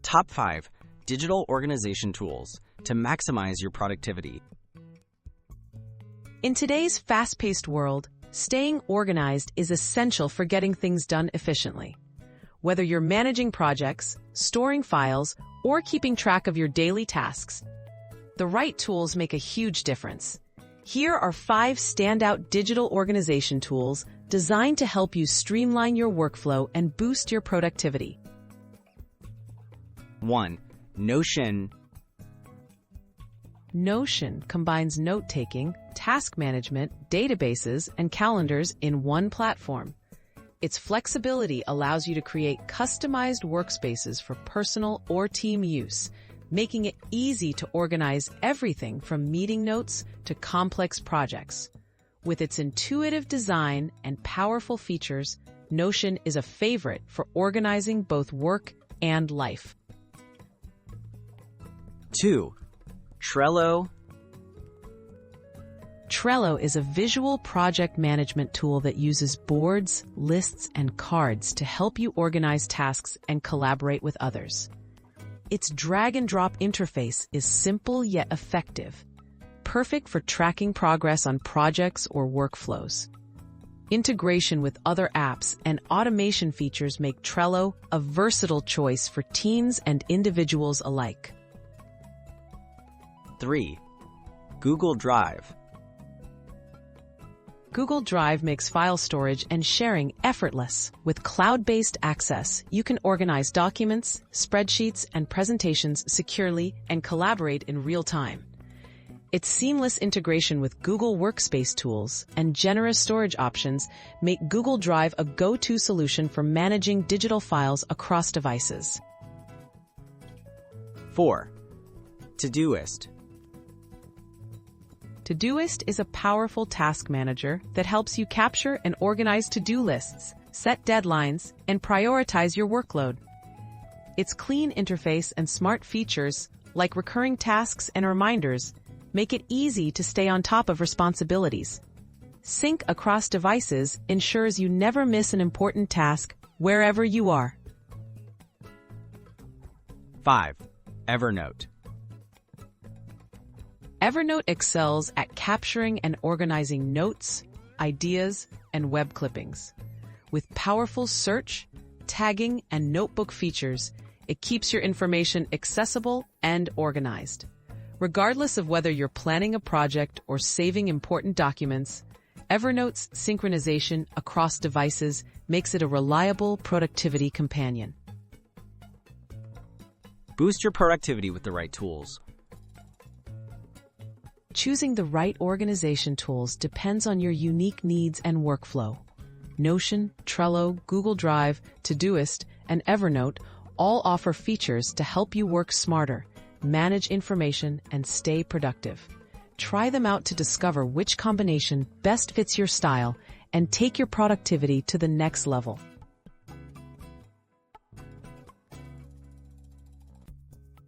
Top 5 Digital Organization Tools to Maximize Your Productivity. In today's fast-paced world, staying organized is essential for getting things done efficiently. Whether you're managing projects, storing files, or keeping track of your daily tasks, the right tools make a huge difference. Here are 5 standout digital organization tools designed to help you streamline your workflow and boost your productivity. 1. Notion. Notion combines note-taking, task management, databases, and calendars in one platform. Its flexibility allows you to create customized workspaces for personal or team use, making it easy to organize everything from meeting notes to complex projects. With its intuitive design and powerful features, Notion is a favorite for organizing both work and life. 2. Trello. Trello is a visual project management tool that uses boards, lists, and cards to help you organize tasks and collaborate with others. Its drag-and-drop interface is simple yet effective, perfect for tracking progress on projects or workflows. Integration with other apps and automation features make Trello a versatile choice for teams and individuals alike. 3. Google Drive. Google Drive makes file storage and sharing effortless. With cloud-based access, you can organize documents, spreadsheets, and presentations securely and collaborate in real time. Its seamless integration with Google Workspace tools and generous storage options make Google Drive a go-to solution for managing digital files across devices. 4. Todoist. Todoist is a powerful task manager that helps you capture and organize to-do lists, set deadlines, and prioritize your workload. Its clean interface and smart features, like recurring tasks and reminders, make it easy to stay on top of responsibilities. Sync across devices ensures you never miss an important task wherever you are. 5. Evernote. Evernote excels at capturing and organizing notes, ideas, and web clippings. With powerful search, tagging, and notebook features, it keeps your information accessible and organized. Regardless of whether you're planning a project or saving important documents, Evernote's synchronization across devices makes it a reliable productivity companion. Boost your productivity with the right tools. Choosing the right organization tools depends on your unique needs and workflow. Notion, Trello, Google Drive, Todoist, and Evernote all offer features to help you work smarter, manage information, and stay productive. Try them out to discover which combination best fits your style and take your productivity to the next level.